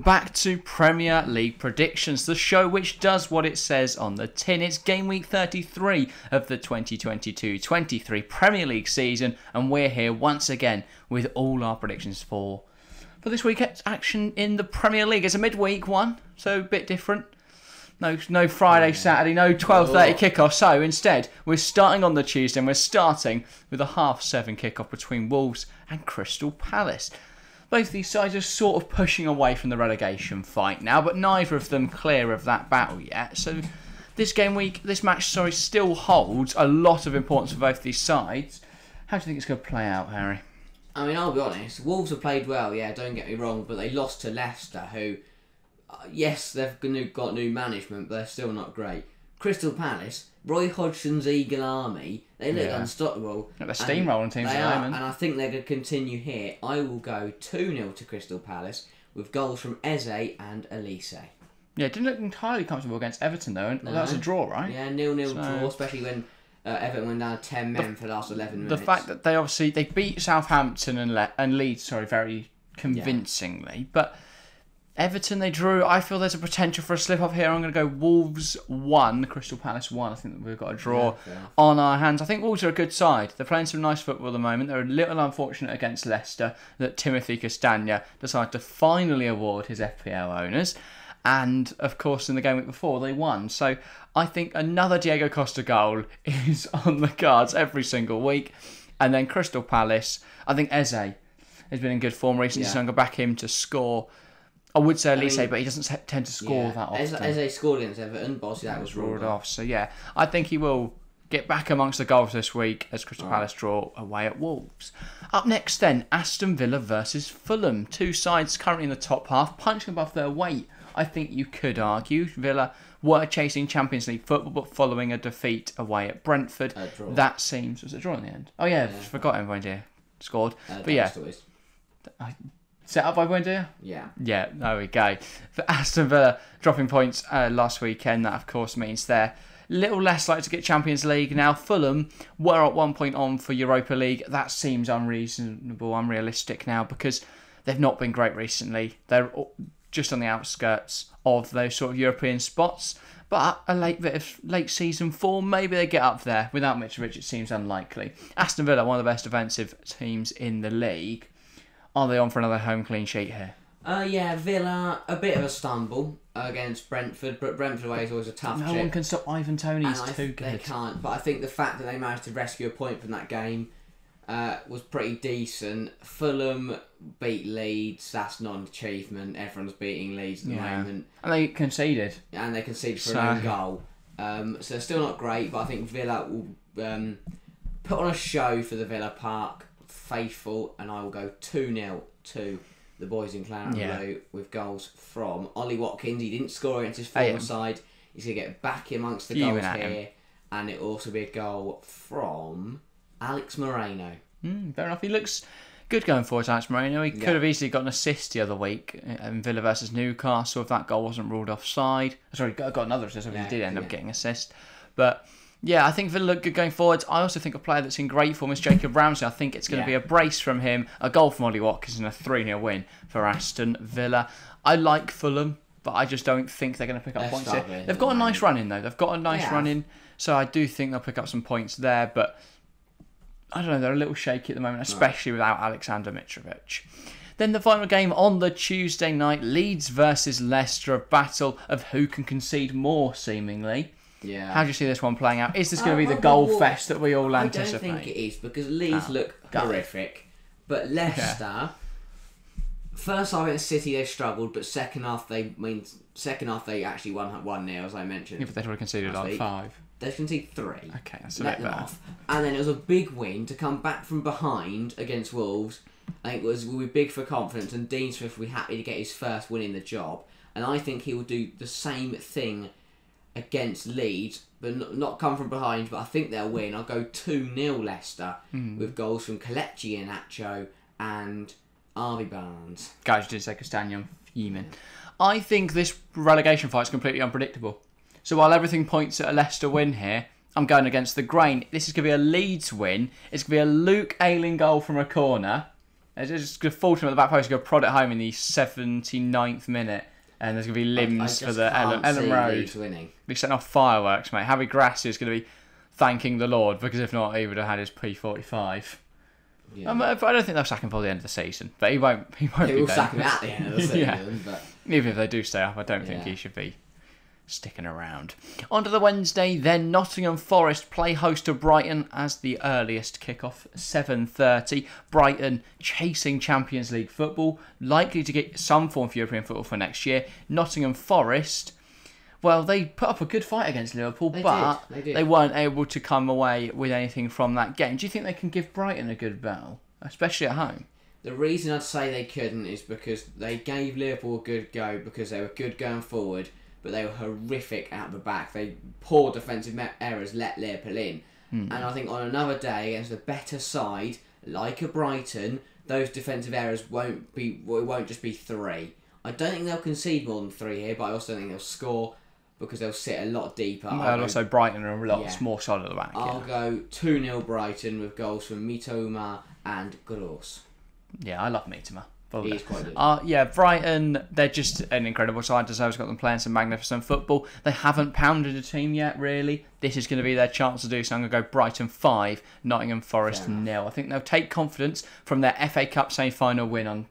Back to Premier League predictions, the show which does what it says on the tin. It's game week 33 of the 2022-23 Premier League season, and we're here once again with all our predictions for this week's action in the Premier League. It's a midweek one, so a bit different. No Friday, Saturday, no 12:30 kickoff. So instead, we're starting on the Tuesday, and we're starting with a 7:30 kickoff between Wolves and Crystal Palace. Both these sides are sort of pushing away from the relegation fight now, but neither of them clear of that battle yet. So this match, still holds a lot of importance for both these sides. How do you think it's going to play out, Harry? I mean, I'll be honest. Wolves have played well, yeah, don't get me wrong, but they lost to Leicester, who, yes, they've got new management, but they're still not great. Crystal Palace, Roy Hodgson's Eagle Army, they look unstoppable. They're steamrolling teams at the moment. And I think they're going to continue here. I will go 2-0 to Crystal Palace with goals from Eze and Elise. Yeah, didn't look entirely comfortable against Everton, though. No. That was a draw, right? Yeah, 0-0 draw, especially when Everton went down 10 men for the last 11 minutes. The fact that they beat Southampton and Leeds, very convincingly, but Everton, they drew. I feel there's a potential for a slip-up here. I'm going to go Wolves 1, Crystal Palace 1. I think that we've got a draw on our hands. I think Wolves are a good side. They're playing some nice football at the moment. They're a little unfortunate against Leicester that Timothy Castagna decided to finally award his FPL owners. And, of course, in the game week before, they won. So I think another Diego Costa goal is on the cards every single week. And then Crystal Palace, I think Eze has been in good form recently, so I'm going to back him to score. I would say Elise, but he doesn't tend to score that often. Eze scored against Everton, but obviously that was ruled off. So yeah, I think he will get back amongst the goals this week as Crystal Palace draw away at Wolves. Up next then, Aston Villa versus Fulham. Two sides currently in the top half, punching above their weight. I think you could argue Villa were chasing Champions League football, but following a defeat away at Brentford. That seems... Was it a draw in the end? Oh yeah, forgot everyone here scored. But yeah. Set up by Buendia? Yeah. Yeah, there we go. For Aston Villa dropping points last weekend, that of course means they're a little less likely to get Champions League. Now, Fulham were at 1 point on for Europa League. That seems unrealistic now because they've not been great recently. They're just on the outskirts of those sort of European spots. But a late season form, maybe they get up there. Without Mitrovic, it seems unlikely. Aston Villa, one of the best defensive teams in the league. Are they on for another home clean sheet here? Villa, a bit of a stumble against Brentford, but Brentford away is always a tough chip. No one can stop Ivan Toney, he's too good. They can't, but I think the fact that they managed to rescue a point from that game was pretty decent. Fulham beat Leeds, that's not an achievement. Everyone's beating Leeds at the moment. And they conceded. And they conceded for an own goal. So still not great, but I think Villa will put on a show for the Villa Park. Faithful, and I will go 2-0 to the boys in Claret Blue with goals from Ollie Watkins. He didn't score against his former side. He's going to get back amongst the goals here, and it will also be a goal from Alex Moreno. Fair enough. He looks good going forward, Alex Moreno. He could have easily got an assist the other week in Villa versus Newcastle if that goal wasn't ruled offside. Sorry, got another assist. He did end up getting assist, but. Yeah, I think Villa look good going forward. I also think a player that's in great form is Jacob Ramsey. I think it's going to be a brace from him, a goal from Ollie Watkins, and a 3-0 win for Aston Villa. I like Fulham, but I just don't think they're going to pick up points here. They've got a nice run in, though. They've got a nice run in, so I do think they'll pick up some points there, but I don't know, they're a little shaky at the moment, especially without Alexander Mitrovic. Then the final game on the Tuesday night, Leeds versus Leicester, a battle of who can concede more, seemingly. Yeah. How do you see this one playing out? Is this going to be the goal fest that we all anticipate? I don't think it is because Leeds look horrific, but Leicester. First half against City they struggled, but second half they actually won 1-0 as I mentioned. Yeah, but they'd already conceded like 5. They conceded 3. Okay, that's a bit better. And then it was a big win to come back from behind against Wolves. I think will be big for confidence, and Dean Smith will be happy to get his first win in the job. And I think he will do the same thing against Leeds, but not come from behind, but I think they'll win. I'll go 2-0 Leicester with goals from Kelechi Iheanacho and Arby Barnes. Guys, you did say Castagna, I'm fuming. I think this relegation fight is completely unpredictable. So while everything points at a Leicester win here, I'm going against the grain. This is going to be a Leeds win. It's going to be a Luke Ayling goal from a corner. It's just going to fall to him at the back post, going to prod it home in the 79th minute. And there's going to be limbs for the Ellen Road. Winning. Be setting off fireworks, mate. Harry Grassi is going to be thanking the Lord, because if not, he would have had his P45. Yeah. I don't think they'll sack him for the end of the season, but he won't. He won't be. Will sack him at the end of the season. Yeah. But Even if they do stay up, I don't think he should be sticking around. On to the Wednesday, then Nottingham Forest play host to Brighton as the earliest kickoff, 7:30. Brighton chasing Champions League football, likely to get some form of European football for next year. Nottingham Forest, well, they put up a good fight against Liverpool, but they weren't able to come away with anything from that game. Do you think they can give Brighton a good battle, especially at home? The reason I'd say they couldn't is because they gave Liverpool a good go because they were good going forward, but they were horrific at the back. They poor defensive errors let Liverpool in. And I think on another day against a better side like a Brighton, those defensive errors won't just be 3. I don't think they'll concede more than 3 here, but I also think they'll score because they'll sit a lot deeper. And also Brighton are a lot more solid at the back. I'll go 2-0 Brighton with goals from Mitoma and Gross. Yeah, I love Mitoma. He is quite good. Yeah, Brighton, they're just an incredible side. Deserves got them playing some magnificent football. They haven't pounded a team yet, really. This is going to be their chance to do so. I'm going to go Brighton 5, Nottingham Forest 0. I think they'll take confidence from their FA Cup semi-final win on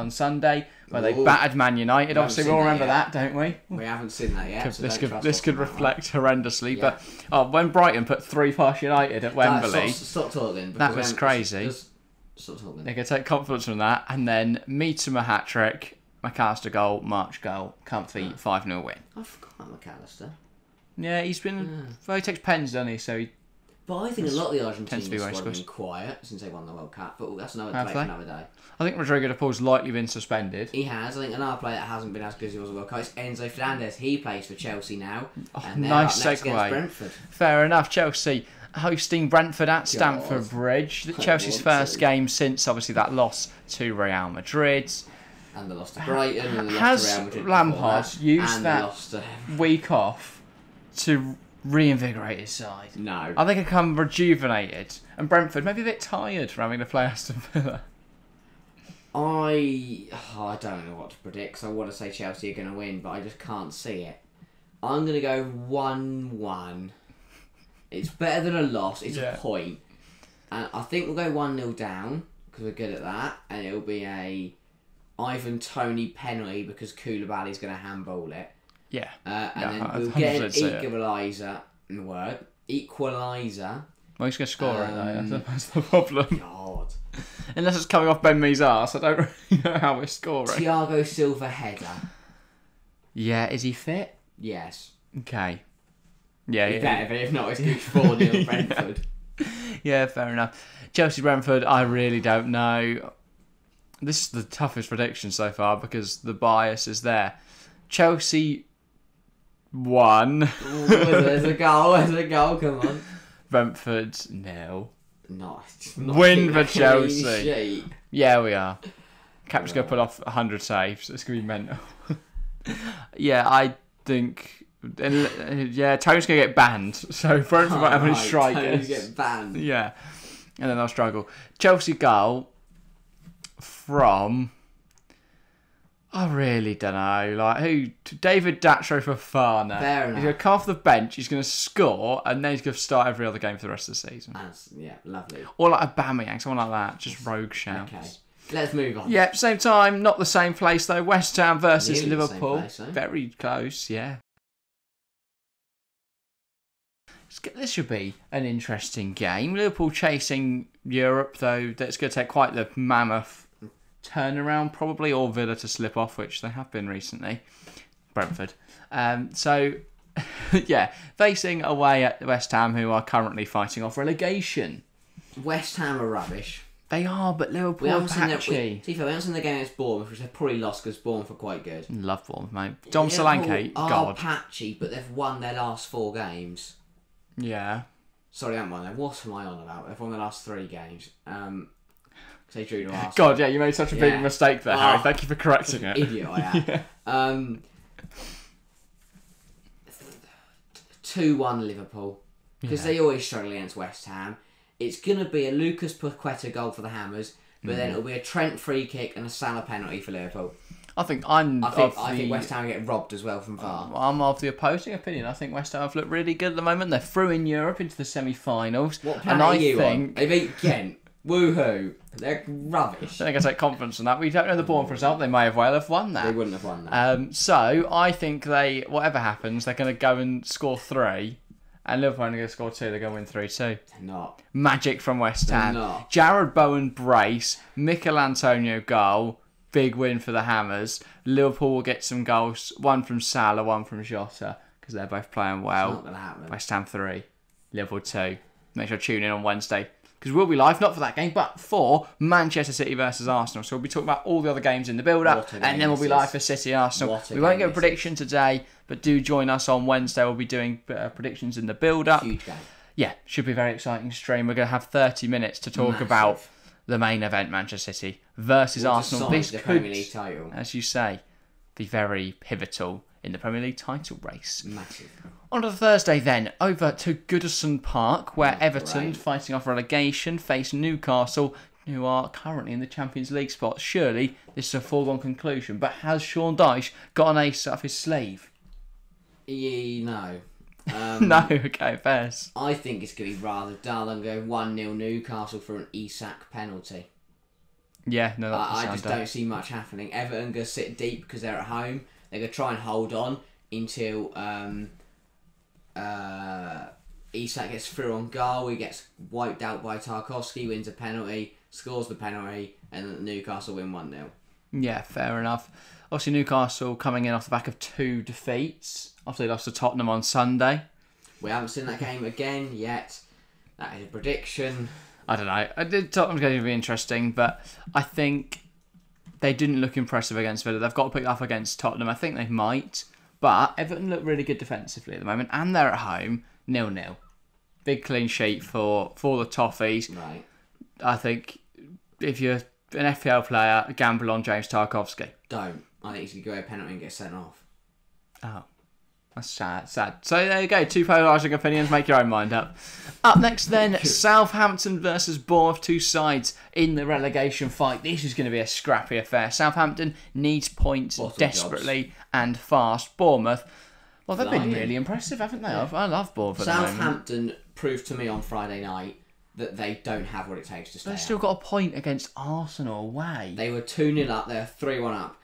Sunday, where they battered Man United. Obviously, we all remember that, don't we? We haven't seen that yet. So this could reflect horrendously. Yeah. But when Brighton put 3 past United at Wembley... Stop talking. That was crazy. They can take confidence from that, and then Mitoma hat-trick, McAllister goal, March goal, comfy 5-0 win. I forgot McAllister. Yeah, he's been... Well, he takes pens, doesn't he? So he... But I think a lot of the Argentine squad have been quiet since they won the World Cup, but that's another play for another day. I think Rodrigo de Paul's likely been suspended. He has. I think another player that hasn't been as good as he was at the World Cup is Enzo Fernandez. He plays for Chelsea now. And nice segue. Fair enough. Chelsea hosting Brentford at Stamford Bridge. Chelsea's first game since, obviously, that loss to Real Madrid. And the loss to Brighton. And the loss to Real Madrid. Has Lampard used that week off to reinvigorate his side? No. I think they come rejuvenated. And Brentford maybe a bit tired from having to play Aston Villa. I don't know what to predict, because I want to say Chelsea are going to win, but I just can't see it. I'm going to go 1-1. It's better than a loss. It's a point. And I think we'll go 1-0 down, because we're good at that. And it'll be a Ivan Toney penalty, because Koulibaly's going to handball it. Yeah. And then we'll get an equaliser. Equaliser. Well, he's going to score it, though. That's the problem. God. Unless it's coming off Ben Mee's arse, I don't really know how we're scoring. Thiago Silva header. Yeah, is he fit? Yes. Okay. Yeah, He's better, but if not, it's good 4-0 Brentford. Yeah, fair enough. Chelsea-Brentford, I really don't know. This is the toughest prediction so far because the bias is there. Chelsea 1. Ooh, there's a goal, come on. Brentford 0. Nice. Win for Chelsea. Yeah, we are. Cap's going to pull off 100 saves. It's going to be mental. Yeah, I think... Yeah, Tony's going to get banned. So Brentford might have any strikers. Tony's get banned. Yeah. And then they'll struggle. Chelsea goal from... I really don't know. Like who? David Datro for Fana. Fair enough. He's going to come off the bench, he's going to score, and then he's going to start every other game for the rest of the season. Yeah, lovely. Or like a Aubameyang, someone like that. Just rogue shouts. Okay. Let's move on. Yeah, same time, not the same place though. West Ham versus Nearly Liverpool. the same place, Very close, yeah. This should be an interesting game. Liverpool chasing Europe, though. That's going to take quite the mammoth turnaround, probably, or Villa to slip off, which they have been recently. Brentford. So, yeah, facing away at West Ham, who are currently fighting off relegation. West Ham are rubbish. They are, but Liverpool are patchy. We haven't seen the game against Bournemouth, which they've probably lost because Bournemouth are quite good. Love Bournemouth, mate. Dom Solanke, God. Patchy, but they've won their last 4 games. Yeah. Sorry, I haven't won them. What am I on about? They've won the last 3 games. They drew to Arsenal. God, yeah, you made such a big mistake there, Harry. Thank you for correcting it. Idiot I am. 2-1 Liverpool. Because they always struggle against West Ham. It's going to be a Lucas Paqueta goal for the Hammers. but then it'll be a Trent free kick and a Salah penalty for Liverpool. I think West Ham get robbed as well from VAR. I'm of the opposing opinion. I think West Ham have looked really good at the moment. They're through in Europe into the semi-finals. What planet are you on? They beat Ghent. Woohoo! They're rubbish. I think I take confidence in that. We don't know the Bournemouth result. They may well have won that. They wouldn't have won that. So I think whatever happens, they're going to go and score 3. And Liverpool are going to score 2. They're going to win 3-2. They're not. Magic from West Ham. They're not. Jared Bowen brace. Mikel Antonio goal. Big win for the Hammers. Liverpool will get some goals. 1 from Salah, 1 from Jota. Because they're both playing well. It's not going to happen. West Ham 3. Liverpool 2. Make sure to tune in on Wednesday. Because we'll be live, not for that game, but for Manchester City versus Arsenal. So we'll be talking about all the other games in the build-up. And then we'll be live for City Arsenal. We won't get a prediction today, but do join us on Wednesday. We'll be doing predictions in the build-up. Huge game. Yeah, should be a very exciting stream. We're going to have 30 minutes to talk about the main event, Manchester City versus Arsenal. This could, Premier League title. As you say, be very pivotal in the Premier League title race. Massive. On to the Thursday then, over to Goodison Park, where Everton, fighting off relegation, face Newcastle, who are currently in the Champions League spot. Surely this is a foregone conclusion, but has Sean Dyche got an ace up his sleeve? No. No, okay, fair. I think it's going to be rather dull and go 1-0 Newcastle for an Isak penalty. Yeah, no, I just don't see much happening. Everton going to sit deep because they're at home. They're going to try and hold on until Isak gets through on goal. He gets wiped out by Tarkowski, wins a penalty, scores the penalty, and Newcastle win 1-0. Yeah, fair enough. Obviously, Newcastle coming in off the back of 2 defeats after they lost to Tottenham on Sunday. We haven't seen that game again yet. That is a prediction. I don't know. Tottenham's going to be interesting, but I think they didn't look impressive against Villa. They've got to pick it up against Tottenham. I think they might. But Everton look really good defensively at the moment, and they're at home, 0-0. Big clean sheet for the Toffees. Right. I think if you're an FPL player, gamble on James Tarkowski. Don't. I think he's going to go a penalty and get sent off. Oh. That's sad. So there you go. 2 polarising opinions. Make your own mind up. Up next then, Southampton versus Bournemouth. 2 sides in the relegation fight. This is going to be a scrappy affair. Southampton needs points desperately and fast. Bournemouth, well, they've been really impressive, haven't they? Yeah. I love Bournemouth at the moment. Southampton proved to me on Friday night that they don't have what it takes to stay They've still got a point against Arsenal away. They were 2-0 up. They're 3-1 up.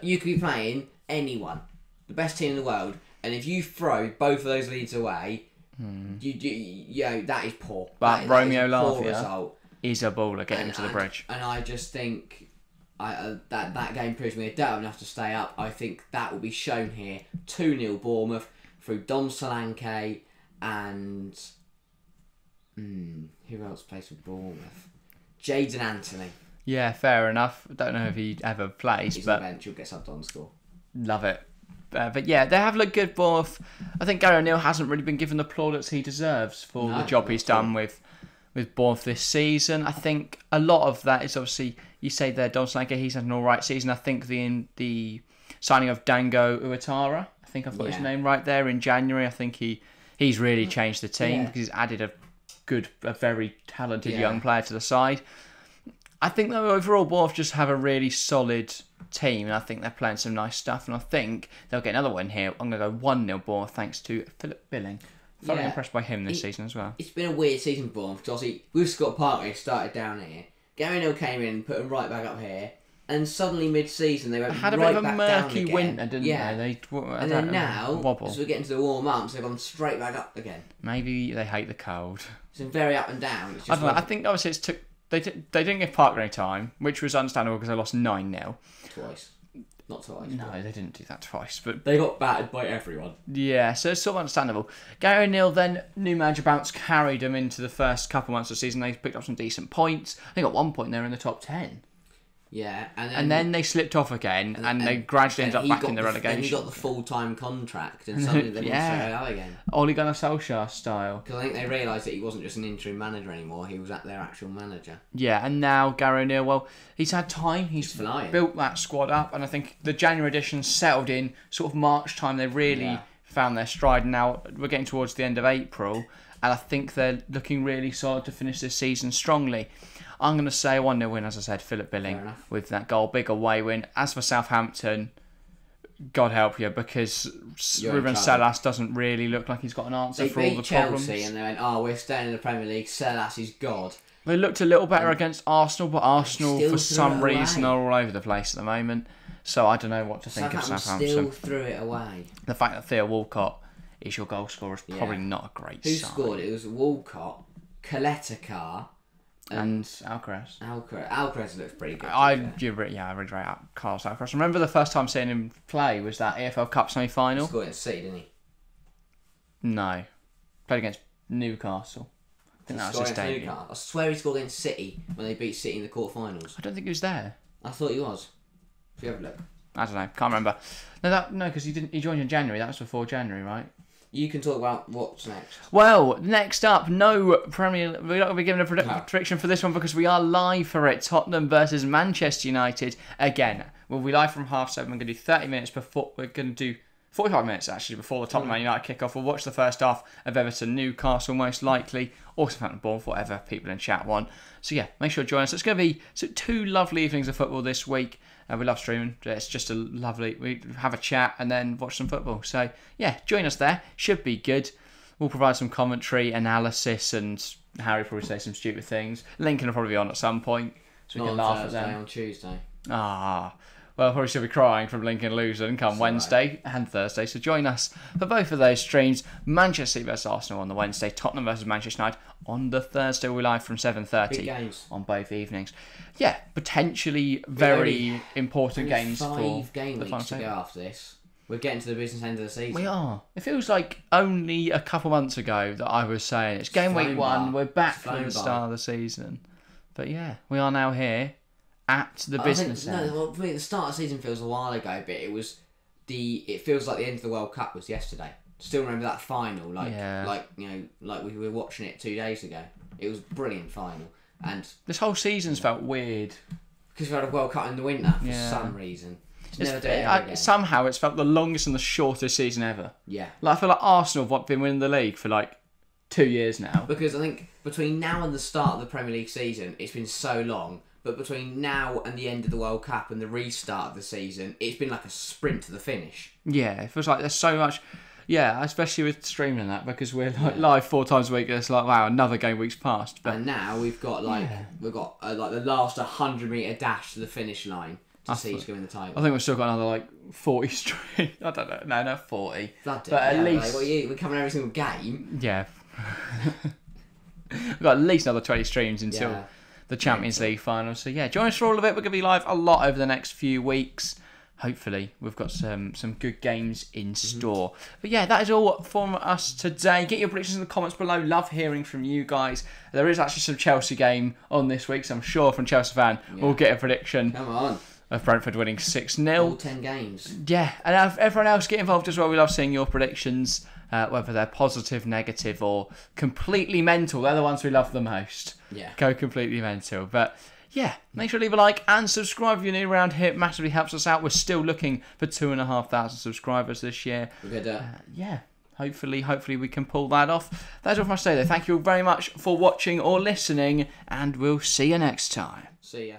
You could be playing anyone. The best team in the world. And if you throw both of those leads away, that is poor. But Romeo Lavia is a baller. Get him to the bridge. And I just think that game proves me they don't have enough to stay up. I think that will be shown here. 2-0 Bournemouth through Dom Solanke and who else plays for Bournemouth? Jadon Anthony. Yeah, fair enough. I don't know if he ever plays, He's but on the bench. He'll get subbed on score. Love it. But yeah, they have looked good, Bournemouth. I think Gary O'Neill hasn't really been given the plaudits he deserves for the job he's done with Bournemouth this season. I think a lot of that is obviously, you say there, Don Solanke, he's had an alright season. I think the signing of Dango Uatara, I think I've got his name right there, in January, I think he's really changed the team because he's added a very talented young player to the side. I think though overall Bournemouth just have a really solid team, and I think they're playing some nice stuff, and I think they'll get another win here. I'm going to go 1-0 Bournemouth thanks to Philip Billing. Thoroughly impressed by him this season as well. It's been a weird season for Bournemouth because obviously with Scott Parker started down here. Gary O'Neill came in and put them right back up here, and suddenly mid-season they went had a right bit of a back down murky again. winter, didn't they? And then now, wobble. as we're getting to the warm-ups, they've gone straight back up again. Maybe they hate the cold. It's been very up and down. It's I don't know. I think obviously they didn't give Parker any time, which was understandable because they lost 9-0. Twice. Not twice. No, they didn't do that twice. But they got battered by everyone. Yeah, so it's sort of understandable. Gary O'Neill, then, new manager bounce, carried them into the first couple months of the season. They picked up some decent points. I think at one point they were in the top 10. Yeah, and then they slipped off again, and they gradually ended up back in the relegation. Then he got the full-time contract, and suddenly they went straight out again. Ole Gunnar Solskjaer style. Because I think they realised that he wasn't just an interim manager anymore, he was their actual manager. Yeah, and now Gary O'Neill, well, he's had time, he's built that squad up, and I think the January edition settled in, sort of March time, they really found their stride, and now we're getting towards the end of April, and I think they're looking really solid to finish this season strongly. I'm going to say 1-0 win, as I said, Philip Billing with that goal. Big away win. As for Southampton, God help you, because Ruben Salas doesn't really look like he's got an answer for all the problems. They beat Chelsea and they went, oh, we're staying in the Premier League, Salas is God. They looked a little better against Arsenal, but Arsenal, for some reason, are all over the place at the moment. So I don't know what to think of Southampton. Still threw it away. The fact that Theo Walcott is your goal scorer is probably not a great sign. Who scored it? It was Walcott, Kaletakar, and Alcaraz. Alcaraz looks pretty good. I really rate Carlos Alcaraz. Remember the first time seeing him play was that EFL Cup semi-final? He scored against City, didn't he? No. Played against Newcastle. I think that was his debut. I swear he scored against City when they beat City in the quarterfinals. I don't think he was there. I thought he was. If you have a look. I don't know. Can't remember. No, because he didn't. He joined in January. That was before January, right? You can talk about what's next. Well, next up, no Premier. We're not going to be giving a prediction for this one because we are live for it. Tottenham versus Manchester United again. We'll be live from 7:30. We're going to do 30 minutes before. We're going to do 45 minutes actually before the Tottenham Man United kick-off. We'll watch the first half of Everton Newcastle most likely, or Southampton Bournemouth, whatever people in chat want. So yeah, make sure to join us. It's going to be 2 lovely evenings of football this week. We love streaming. It's just a lovely... We have a chat and then watch some football. So yeah, join us there. Should be good. We'll provide some commentary, analysis, and Harry probably say some stupid things. Lincoln will probably be on at some point, so we can laugh at them. On Tuesday. Well, probably should be crying from Lincoln losing come Wednesday and Thursday. So join us for both of those streams. Manchester City versus Arsenal on the Wednesday. Tottenham versus Manchester United on the Thursday. We're live from 7:30 on both evenings. Yeah, potentially very important games for the final to go after this. We're getting to the business end of the season. We are. It feels like only a couple months ago that I was saying it's game week 1. We're back for the start of the season. But yeah, we are now here. At the business end. The start of the season feels a while ago, but it feels like the end of the World Cup was yesterday. Still remember that final, like we were watching it 2 days ago. It was a brilliant final, and this whole season's felt weird because we had a World Cup in the winter for some reason. Somehow it's felt the longest and the shortest season ever. Yeah, I feel like Arsenal have been winning the league for 2 years now. Because I think between now and the start of the Premier League season, it's been so long. But between now and the end of the World Cup and the restart of the season, it's been like a sprint to the finish. Yeah, it feels like there's so much. Yeah, especially with streaming that, because we're live 4 times a week. It's like, wow, another game week's passed. But and now we've got the last 100-metre dash to the finish line to see who's going the title. I think we've still got another 40 streams. I don't know. No, not 40. But at least we're covering every single game. Yeah. We've got at least another 20 streams until the Champions League final. So yeah, join us for all of it. We're going to be live a lot over the next few weeks. Hopefully, we've got some good games in store. But yeah, that is all from us today. Get your predictions in the comments below. Love hearing from you guys. There is actually some Chelsea game on this week, so I'm sure from Chelsea fan we'll get a prediction. Come on. Of Brentford winning 6-0. All 10 games. Yeah, and everyone else get involved as well. We love seeing your predictions, whether they're positive, negative, or completely mental. They're the ones we love the most. Yeah. Go completely mental. But yeah, make sure to leave a like and subscribe if you're new around here. It massively helps us out. We're still looking for 2,500 subscribers this year. We're good. Yeah. Hopefully we can pull that off. That's all from us today, though. Thank you all very much for watching or listening, and we'll see you next time. See ya.